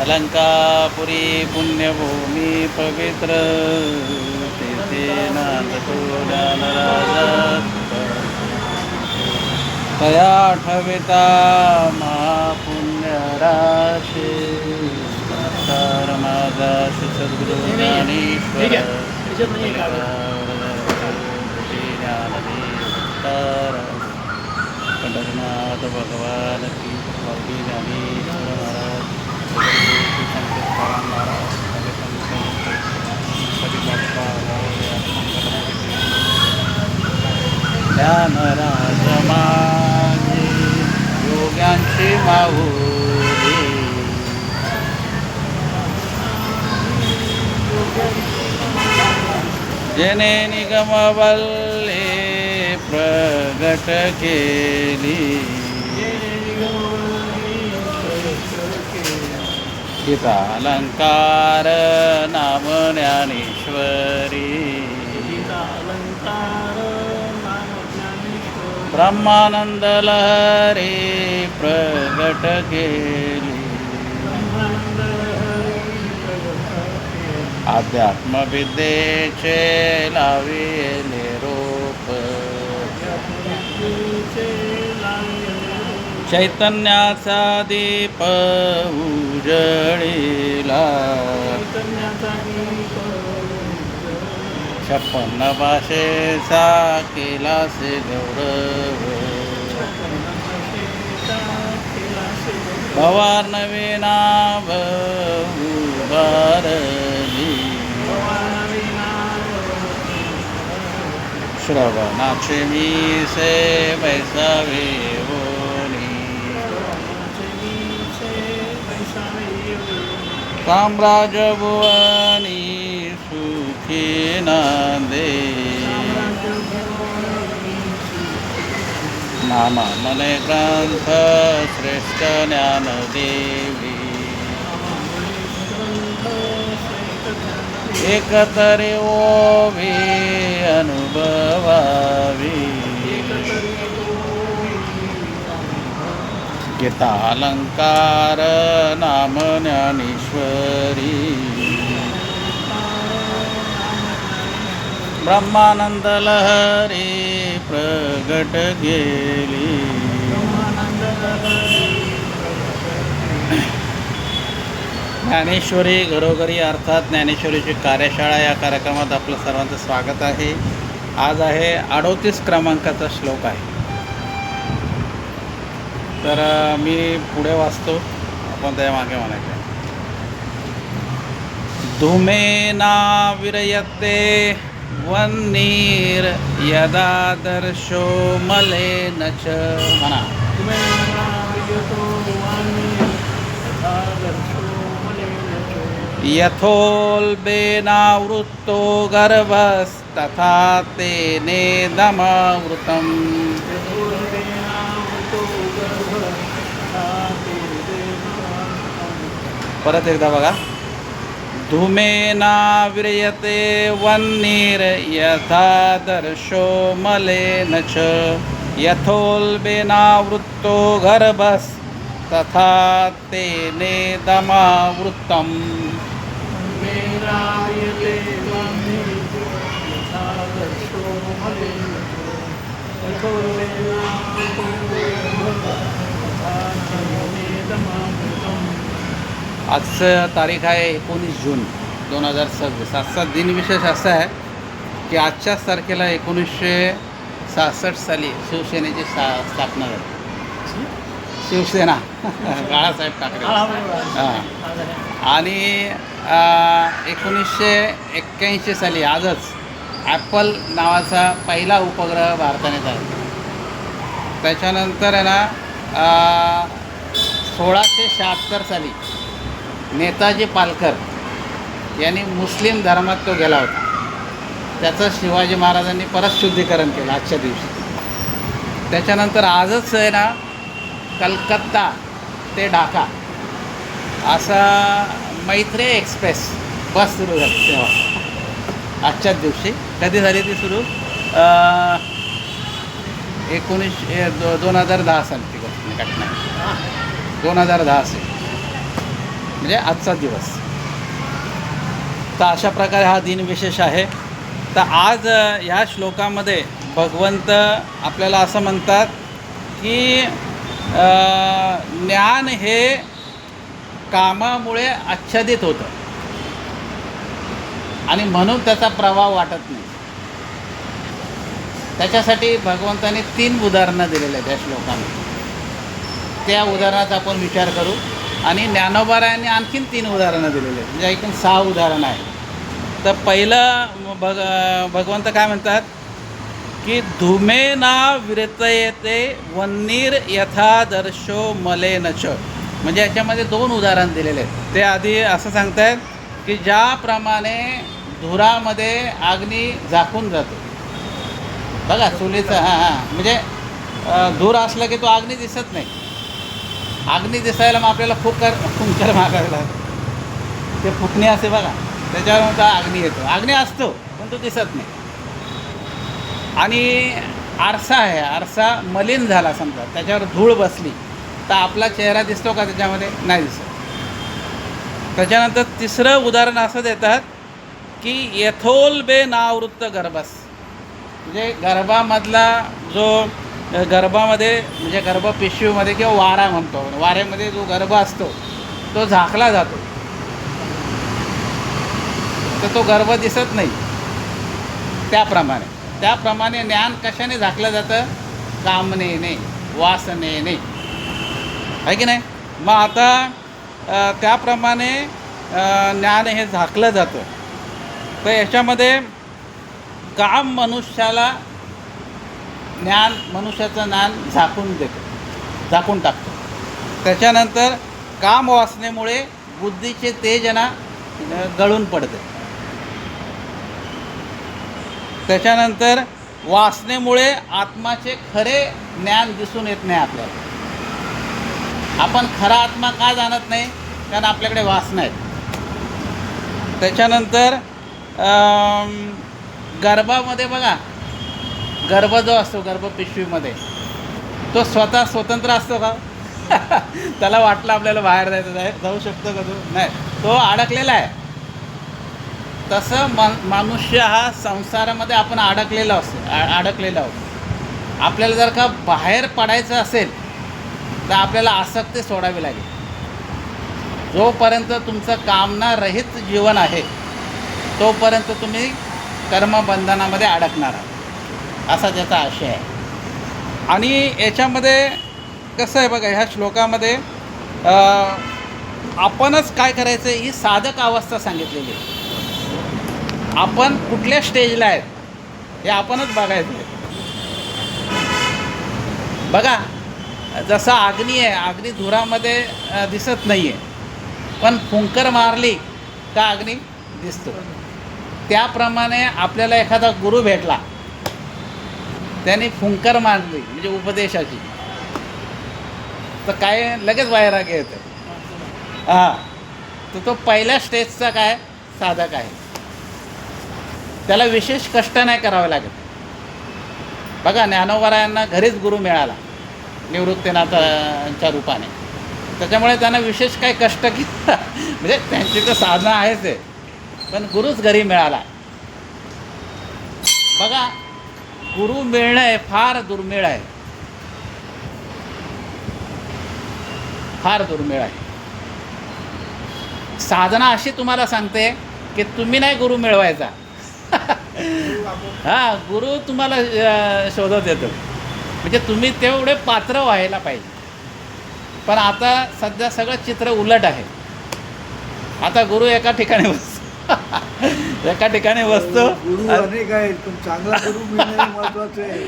अलंकापुरी पुण्यभूमी पवित्र तेथे नांदतो ज्ञानराजा तया ठविता महापुण्यराशी नमस्कार माझा श्री सद्गुरु ज्ञानेश्वर पंढरीनाथ भगवान की स्वामी ज्ञानेश्वर महाराज ज्ञानराज माझे योग्यांची माऊली जेने निगम वल्ले प्रगट केली गीता अलंकार नाम ज्ञानेश्वरी ब्रह्मानंद लहरी प्रगट केली अध्यात्म विद्येचे लाविले रूप चैतन्याचा दीप उजळीला 56 भाषेचा केला से गौरव भवार नवीना उभारली श्रवणाचे मी से बैसावे साम्राज्य भुवनी सुखी नांदे नामा मने ग्रंथ श्रेष्ठ ज्ञानदेवी एकतरी ओवी अनुभवावी गीता अलंकार नाम ज्ञानेश्वरी ब्रह्मानंद लहरी प्रगट गेली ज्ञानेश्वरी घरोघरी अर्थात ज्ञानेश्वरीची कार्यशाळा या कार्यक्रमात आपलं सर्वांचं स्वागत आहे. आज आहे 38 क्रमांकाचा श्लोक आहे. तर मी पुढे वाचतो, आपण त्या मागे म्हणायचं. धूमेना विरयते वन्नीर यदा दर्शो मलेन च म्हणा. यथोल्बेनावृत्तो गर्भस्तथा तेनेदमावृतम्. परत एकदा बघा. धूमेना विरयते वन्नीर यथा दर्शो मलेन च यथोल्बेनावृत्तो गर्भस्तथा तेनेदमावृतम्. आजचं तारीख आहे 19 जून 2026. आजचा दिनविशेष असा आहे की आजच्याच तारखेला 1966 साली शिवसेनेची स्थापना झाली. शिवसेना बाळासाहेब ठाकरे. हां. आणि 1981 साली आजच ॲपल नावाचा पहिला उपग्रह भारताने तयार. त्याच्यानंतर आहे ना 1676 साली नेताजी पालकर यांनी मुस्लिम धर्मात तो गेला होता. त्याचं शिवाजी महाराजांनी परत शुद्धीकरण केलं आजच्या दिवशी. त्याच्यानंतर आजच आहे ना कलकत्ता ते ढाका असा मैत्री एक्सप्रेस बस सुरू झाली तेव्हा आजच्याच दिवशी. कधी झाली ती सुरू? 2010 साली ती घटना. 2010 असेल. म्हणजे आजचा दिवस. तर अशा प्रकारे हा दिनविशेष आहे. तर आज ह्या श्लोकामध्ये भगवंत आपल्याला असं म्हणतात की ज्ञान हे कामामुळे आच्छादित होतं आणि म्हणून त्याचा प्रभाव वाटत नाही. त्याच्यासाठी भगवंताने 3 उदाहरणं दिलेले आहेत या श्लोकामध्ये. त्या उदाहरणाचा आपण विचार करू. आणि ज्ञानोबारायांनी आणखीन 3 उदाहरणं दिलेली आहेत, म्हणजे एकूण 6 उदाहरणं आहेत. तर पहिलं भगवंत काय म्हणतात की धूमेना विरतयते वन्नीर यथादर्शो मलेनच. म्हणजे याच्यामध्ये 2 उदाहरण दिलेले आहेत. ते आधी असं सांगतायत की ज्याप्रमाणे धुरामध्ये अग्नी झाकून जातो बघा चुलीचं, म्हणजे धूर असलं की तो अग्नी दिसत नाही. अग्नी दिसायला मग आपल्याला फुंकर मागायला लागतं. ते फुकणी असते बघा, त्याच्यावर मग अग्नी येतो. अग्नी असतो पण तो दिसत नाही. आणि आरसा आहे, आरसा मलिन झाला समजा, त्याच्यावर धूळ बसली तर आपला चेहरा दिसतो का त्याच्यामध्ये? नाही दिसत. त्याच्यानंतर 3रं उदाहरण असं देतात की यथोल्बे नावृत्त गर्भस. म्हणजे गर्भामधला जो गर्भामध्ये म्हणजे गर्भपिशवीमध्ये किंवा वारा म्हणतो, वाऱ्यामध्ये जो गर्भ असतो तो झाकला जातो, तर तो गर्भ दिसत नाही. त्याप्रमाणे ज्ञान कशाने झाकलं जातं? कामनेने, वासनेने, आहे की नाही? मग आता त्याप्रमाणे ज्ञान हे झाकलं जातं. तर याच्यामध्ये काम मनुष्याचं ज्ञान झाकून टाकतो. त्याच्यानंतर काम वासनेमुळे बुद्धीचे तेजना गळून पडते. त्याच्यानंतर वासनेमुळे आत्माचे खरे ज्ञान दिसून येत नाही आपल्याला. आपण खरा आत्मा का जाणत नाही? कारण आपल्याकडे वासना आहेत. त्याच्यानंतर गर्भामध्ये बघा, गर्भ जो असतो गर्भपिशवीमध्ये तो स्वतंत्र असतो का? त्याला वाटलं आपल्याला बाहेर जायचं आहे, जाऊ शकतो का? नाही, तो अडकलेला आहे. तसं मनुष्य हा संसारामध्ये आपण अडकलेला आहोत. आपल्याला जर का बाहेर पडायचं असेल तर आपल्याला आसक्ती सोडावी लागेल. जोपर्यंत तुमचं कामनारहित जीवन आहे तोपर्यंत तुम्ही कर्मबंधनामध्ये अडकणार आहात, असा त्याचा आशय आहे. आणि याच्यामध्ये कसं आहे बघा, ह्या श्लोकामध्ये आपणच काय करायचं ही साधक अवस्था सांगितलेली आहे. आपण कुठल्या स्टेजला आहेत हे आपणच बघायचं आहे. बघा, जसा अग्नी आहे, अग्नी धुरामध्ये दिसत नाही आहे, पण फुंकर मारली का अग्नी दिसतो. त्याप्रमाणे आपल्याला एखादा गुरु भेटला, त्याने फुंकर मारली म्हणजे उपदेशाची, तर काय लगेच वैराग्य येतं. तर तो पहिल्या स्टेजचा काय साधक आहे. त्याला विशेष कष्ट नाही करावे लागत. बघा, ज्ञानोबारायांना घरीच गुरु मिळाला निवृत्तीनाथांच्या रूपाने. त्याच्यामुळे त्यांना विशेष काही कष्ट केलं म्हणजे त्यांची तर साधना आहेच आहे, पण गुरुच घरी मिळाला. बघा, गुरु मिळणं हे फार दुर्मिळ आहे, फार दुर्मिळ आहे. साधना अशी तुम्हाला सांगते की तुम्ही नाही गुरु मिळवायचा, गुरु तुम्हाला शोधत येतो. म्हणजे तुम्ही तेवढे पात्र व्हायला पाहिजे. पण आता सध्या सगळं चित्र उलट आहे. आता गुरु एका ठिकाणी बसतो, गुरु अनेक आहेत पण चांगला गुरु मिळणे महत्त्वाचं आहे.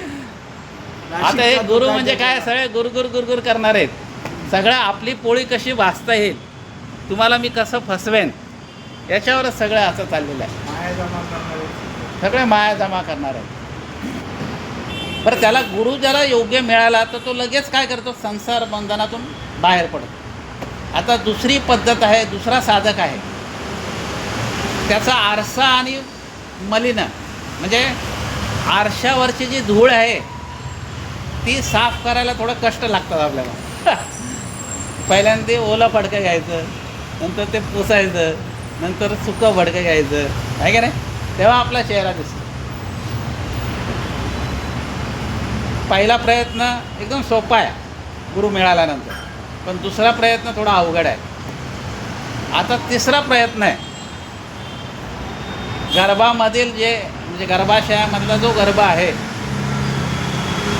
आता हे गुरु म्हणजे काय, सगळे गुरगुर करणार आहेत. सगळं आपली पोळी कशी भाजता येईल, तुम्हाला मी कसं फसवेन, याच्यावरच सगळं असं चाललेलं आहे. माया जमा करणारे सगळे माया जमा करणार आहेत. बरं, त्याला गुरु ज्याला योग्य मिळाला तर तो लगेच काय करतो, संसार बंधनातून बाहेर पडतो. आता दुसरी पद्धत आहे, दुसरा साधक आहे, त्याचा आरसा आणि मलिन म्हणजे आरशावरची जी धूळ आहे ती साफ करायला थोडं कष्ट लागतात आपल्याला. पहिल्यांदा ओलं फडकं घ्यायचं, नंतर ते पुसायचं, नंतर सुकं भडकं घ्यायचं, आहे का नाही? तेव्हा आपला चेहरा दिसतो. पहिला प्रयत्न एकदम सोपा आहे गुरु मिळाल्यानंतर, पण दुसरा प्रयत्न थोडा अवघड आहे. आता तिसरा प्रयत्न आहे. गर्भामधील जे म्हणजे गर्भाशयामधला जो गर्भ आहे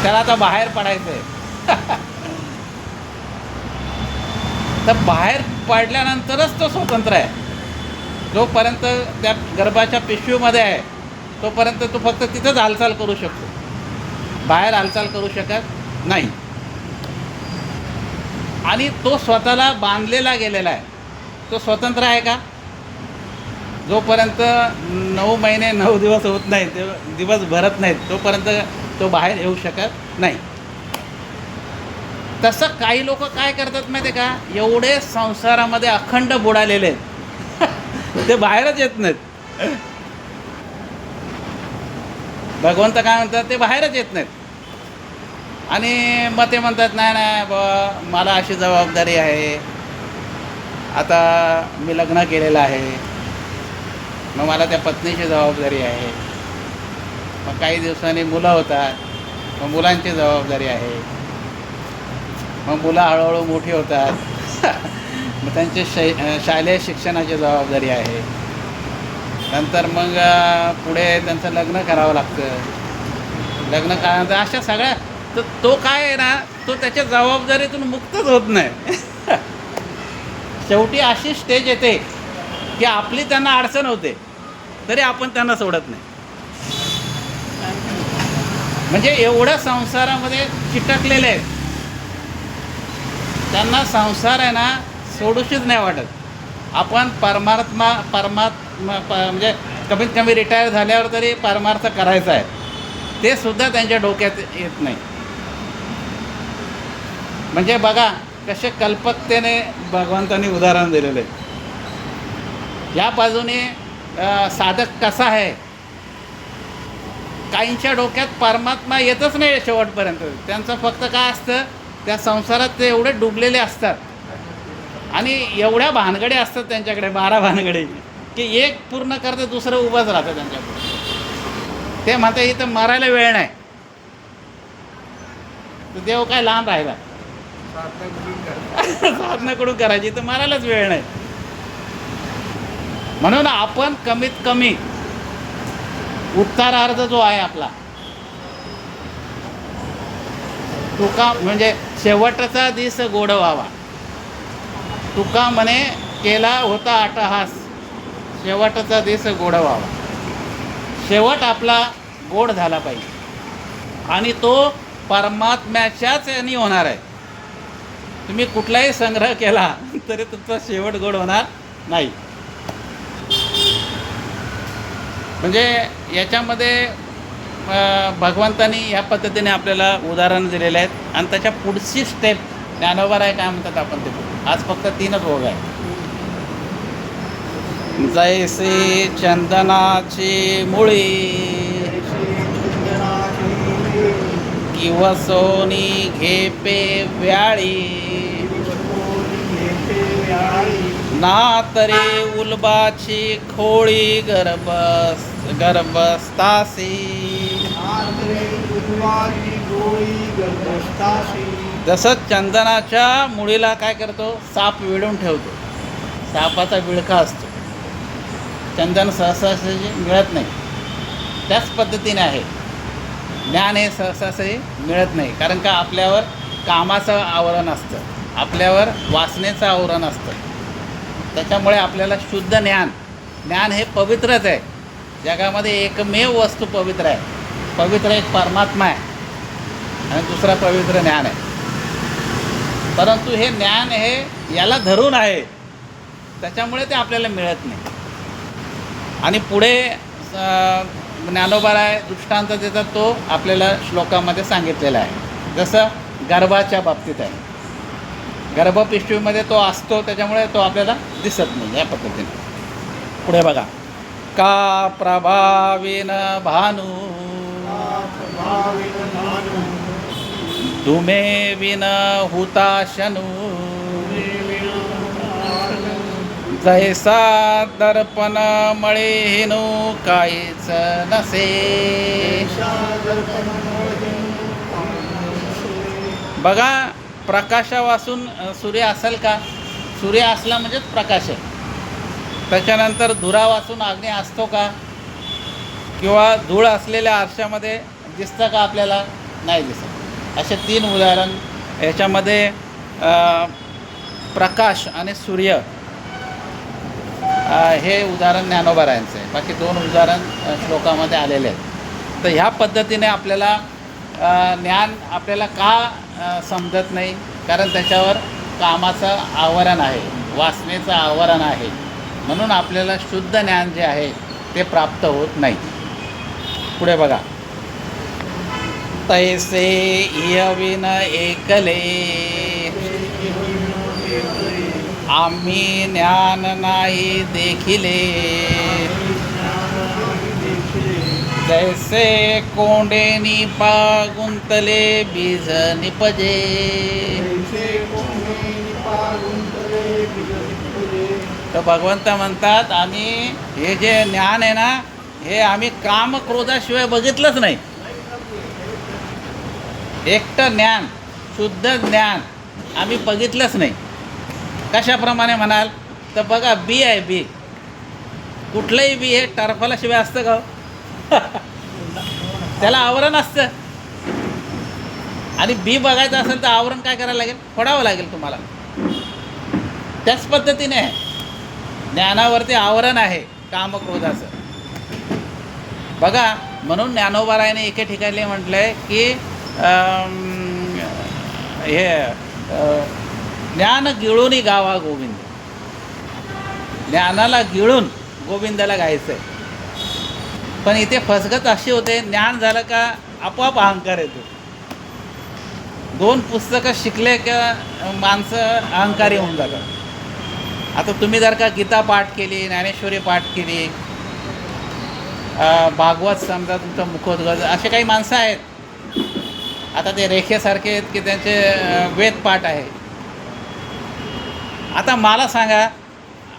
त्याला आता बाहेर पडायचं आहे. तर बाहेर पडल्यानंतरच तो स्वतंत्र आहे. जोपर्यंत त्या गर्भाच्या पिशवीमध्ये आहे तोपर्यंत तो फक्त तिथंच हालचाल करू शकतो, बाहेर हालचाल करू शकत नाही. आणि तो स्वतःला बांधलेला गेलेला आहे. तो स्वतंत्र आहे का? जोपर्यंत 9 महिने 9 दिवस होत नाहीत, ते दिवस भरत नाहीत, तोपर्यंत तो बाहेर येऊ शकत नाही. तसं काही लोक काय करतात माहिती आहे का? एवढे संसारामध्ये अखंड बुडालेले आहेत ते बाहेरच येत नाहीत. भगवंत काय म्हणतात? ते बाहेरच येत नाहीत. आणि मग ते म्हणतात नाही नाही बा, मला अशी जबाबदारी आहे, आता मी लग्न केलेलं आहे, मग मला त्या पत्नीची जबाबदारी आहे, मग काही दिवसांनी मुलं होतात, मग मुलांची जबाबदारी आहे, मग मुलं हळूहळू मोठी होतात मग त्यांचे शालेय शिक्षणाची जबाबदारी आहे, नंतर मग पुढे त्यांचं लग्न करावं लागतं, लग्न करायचं, अशा सगळ्या. तर तो काय आहे ना, तो त्याच्या जबाबदारीतून मुक्तच होत नाही. शेवटी अशी स्टेज येते की आपली त्यांना अडचण होते तरी आपण त्यांना सोडत नाही. म्हणजे एवढं संसारामध्ये चिटकलेले आहेत, त्यांना संसार आहे ना सोडूशीच नाही वाटत. आपण परमात्मा म्हणजे कमीत कमी रिटायर झाल्यावर तरी परमार्थ करायचा आहे, ते सुद्धा त्यांच्या डोक्यात येत नाही. म्हणजे बघा कसे कल्पकतेने भगवंतांनी उदाहरण दिलेलं आहे. या बाजूने साधक कसा आहे, काहींच्या डोक्यात परमात्मा येतच नाही शेवटपर्यंत. त्यांचं फक्त काय असतं, त्या संसारात ते एवढे डुबलेले असतात आणि एवढ्या भानगडे असतात त्यांच्याकडे, 12 भानगडे, की एक पूर्ण करते दुसरं उभंच राहतं त्यांच्याकडे. ते म्हणतात इथं मरायला वेळ नाही, तर देव काय लांब राहिला, साधनाकडून करायची तर मरायलाच वेळ नाही. म्हणून आपण कमीत कमी उत्तरार्ध जो आहे आपला, तुका म्हणजे शेवटचा दिस गोड व्हावा. तुका म्हणे केला होता अट्टहास, शेवटचा दिस गोड व्हावा. शेवट आपला गोड झाला पाहिजे आणि तो परमात्म्याच्याच याने होणार आहे. तुम्ही कुठलाही संग्रह केला तरी तुमचा शेवट गोड होणार नाही. म्हणजे याच्यामध्ये भगवंतांनी ह्या पद्धतीने आपल्याला उदाहरण दिलेले आहेत. आणि त्याच्या पुढची स्टेप ज्ञानोबा आहे काय म्हणतात आपण ते. आज फक्त 3च ओघ आहे. जैसे चंदनाची मुळी किंवा सोनी घेपे व्याळी, ना तरे उलबाची खोळी गर्भस्तासी. जसं चंदनाच्या मुळीला काय करतो, साप विळून ठेवतो, सापाचा विळखा असतो, चंदन सहसासहजी मिळत नाही. त्याच पद्धतीने आहे ज्ञान, हे सहसासही मिळत नाही. कारण का आपल्यावर कामाचं आवरण असतं, आपल्यावर वासनेचं आवरण असतं. त्याच्यामुळे आपल्याला शुद्ध ज्ञान हे पवित्रच आहे. जगामध्ये एकमेव वस्तू पवित्र आहे. पवित्र एक परमात्मा आहे आणि दुसरा पवित्र ज्ञान आहे. परंतु हे ज्ञान हे याला धरून आहे, त्याच्यामुळे ते आपल्याला मिळत नाही. आणि पुढे ज्ञानोबाराय दृष्टांत देतात, तो आपल्याला श्लोकामध्ये सांगितलेला आहे. जसं गर्भाच्या बाबतीत आहे, गर्भपिशवीमध्ये तो असतो, त्याच्यामुळे तो आपल्याला दिसत नाही. या पद्धतीने पुढे बघा. का प्रभाविन भानू तुमे विन हुताशनू, जैसा दर्पण मळे हेनो काहीच नसे. बघा, प्रकाशापासून सूर्य असेल का? सूर्य असला म्हणजेच प्रकाश आहे. त्याच्यानंतर धुरापासून अग्नी असतो का? किंवा धूळ असलेल्या आरशामध्ये दिसतं का आपल्याला? नाही दिसत. असे 3 उदाहरण याच्यामध्ये प्रकाश आणि सूर्य हे उदाहरण ज्ञानोबारायांचं आहे. बाकी 2 उदाहरण श्लोकामध्ये आलेले आहेत. तर ह्या पद्धतीने आपल्याला ज्ञान आपल्याला का समजत नाही? कारण त्याच्यावर कामाचं आवरण आहे, वासनेचं आवरण आहे. म्हणून आपल्याला शुद्ध ज्ञान जे आहे ते प्राप्त होत नाही. पुढे बघा, तैसे इयविन एकले आम्ही ज्ञान नाही देखिले. जैसे कोंडेनी गुंतले बीज निपजे. तर भगवंत म्हणतात, आम्ही हे जे ज्ञान आहे ना, हे आम्ही काम क्रोधाशिवाय बघितलंच नाही. एकटं ज्ञान, शुद्ध ज्ञान आम्ही बघितलंच नाही. कशाप्रमाणे म्हणाल तर बघा, बी आहे, बी. कुठलंही बी हे टरफलाशिवाय असतं का? त्याला आवरण असतं. आणि बी बघायचं असेल तर आवरण काय करायला लागेल? फोडावं लागेल तुम्हाला. त्याच पद्धतीने ज्ञानावरती आवरण आहे कामक्रोधाचं. बघा, म्हणून ज्ञानोबारायाने एके ठिकाणी म्हटलं आहे की ज्ञान गिळून गावा गोविंद. ज्ञानाला गिळून गोविंदाला गायचं आहे. पण इथे फसगत अशी होते, ज्ञान झालं का आपोआप अहंकार येतो. 2 पुस्तकं शिकले का माणसं अहंकारी होऊन जातात. आता तुम्ही जर का गीता पाठ केली, ज्ञानेश्वरी पाठ केली, भागवत समजा तुमचं मुखोद्गत, असे काही माणसं आहेत. आता ते रेखेसारखे आहेत की त्यांचे वेद पाठ आहे. आता मला सांगा,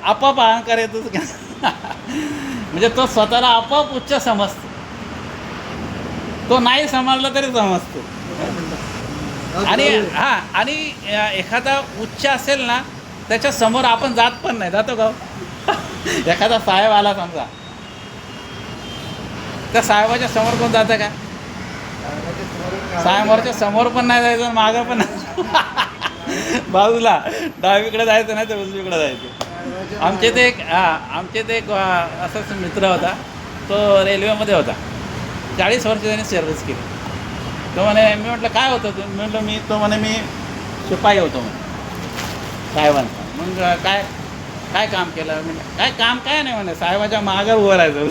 आपोआप अहंकार येतोच का? म्हणजे तो स्वतःला आपोआप उच्च समजतो. तो नाही समजला तरी समजतो. आणि आणि एखादा उच्च असेल ना, त्याच्या समोर आपण जात पण नाही. जातो का? एखादा साहेब आला समजा, त्या साहेबाच्या समोर कोण जातं का? साहेबाच्या समोर पण नाही जायचं, मागं पण नाही. बाजूला डावीकडे जायचं नाही तर उजवीकडे जायचं. आमचे ते एक असाच मित्र होता. तो रेल्वेमध्ये होता. 40 वर्ष त्याने सर्व्हिस केली. तो म्हणे, मी म्हटलं काय होतं तू? म्हटलं तो म्हणे मी शिपाई होतो म्हणे साहेबांचा. मग काय काम केलं? म्हणजे काय काम काय नाही म्हणे, साहेबाच्या मागं उभं राहायचं.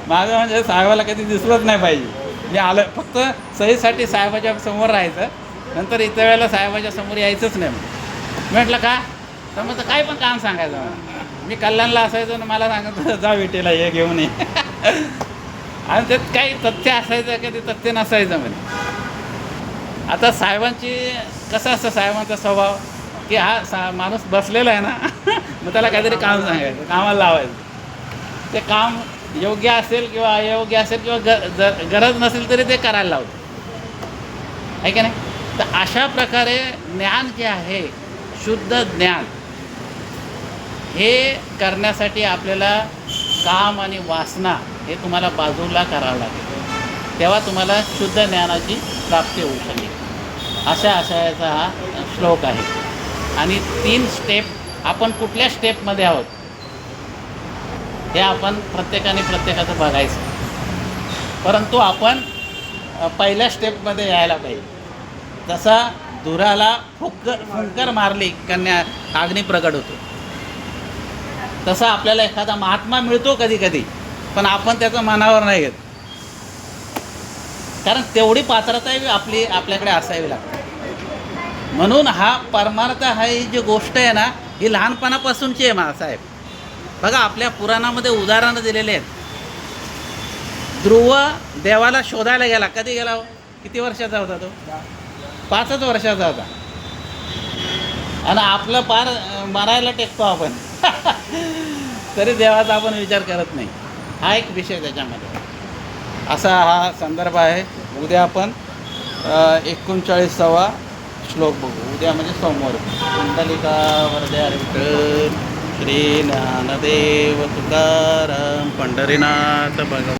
मागं म्हणजे साहेबाला कधी दिसलंच नाही पाहिजे. मी आलं फक्त सहीसाठी साहेबाच्या समोर राहायचं. नंतर इतर वेळेला साहेबाच्या समोर यायचंच नाही. म्हटलं का? तर मग काय पण काम सांगायचं मला. मी कल्याणला असायचो ना, मला सांगायचं जा विटेला हे घेऊन ये. आणि त्यात काही तथ्य असायचं का ते तथ्य नसायचं म्हणे. आता साहेबांची कसं असतं, साहेबांचा स्वभाव की हा माणूस बसलेला आहे ना, मग त्याला काहीतरी काम सांगायचं, कामाला लावायचं. ते काम योग्य असेल किंवा अयोग्य असेल किंवा गरज नसेल तरी ते करायला लावतं, आहे का नाही? तर अशा प्रकारे ज्ञान जे आहे, शुद्ध ज्ञान, हे करण्यासाठी आपल्याला काम आणि वासना हे तुम्हाला बाजूला करावं लागेल. तेव्हा तुम्हाला शुद्ध ज्ञानाची प्राप्ती होऊ शकेल. अशा आशयाचा हा श्लोक आहे. आणि 3 स्टेप, आपण कुठल्या स्टेपमध्ये आहोत हे आपण प्रत्येकाचं बघायचं. परंतु आपण पहिल्या स्टेपमध्ये यायला पाहिजे. जसा धुराला फुंकर मारली कन्या अग्नी प्रगट होतो, तसा आपल्याला एखादा महात्मा मिळतो कधी कधी, पण आपण त्याचं मनावर नाही घेत. कारण तेवढी पात्रता आपल्याकडे असावी लागते. म्हणून हा परमार्थ ही जी गोष्ट आहे ना, ही लहानपणापासूनची आहे मासाहेब. बघा, आपल्या पुराणामध्ये उदाहरणं दिलेले आहेत. ध्रुव देवाला शोधायला गेला. कधी गेला हो? किती वर्षाचा होता तो? 5च वर्षाचा होता. आणि आपलं पार मरायला टेकतो आपण. तरी देवाचा आपण विचार करत नाही. हा एक विषय त्याच्यामध्ये असा हा संदर्भ आहे. उद्या आपण 39वा श्लोक बघू. उद्या म्हणजे सोमवार. कुंडलिका वरदे हरी विठ्ठल श्री ज्ञानदेव तुकाराम पंढरीनाथ भगवान.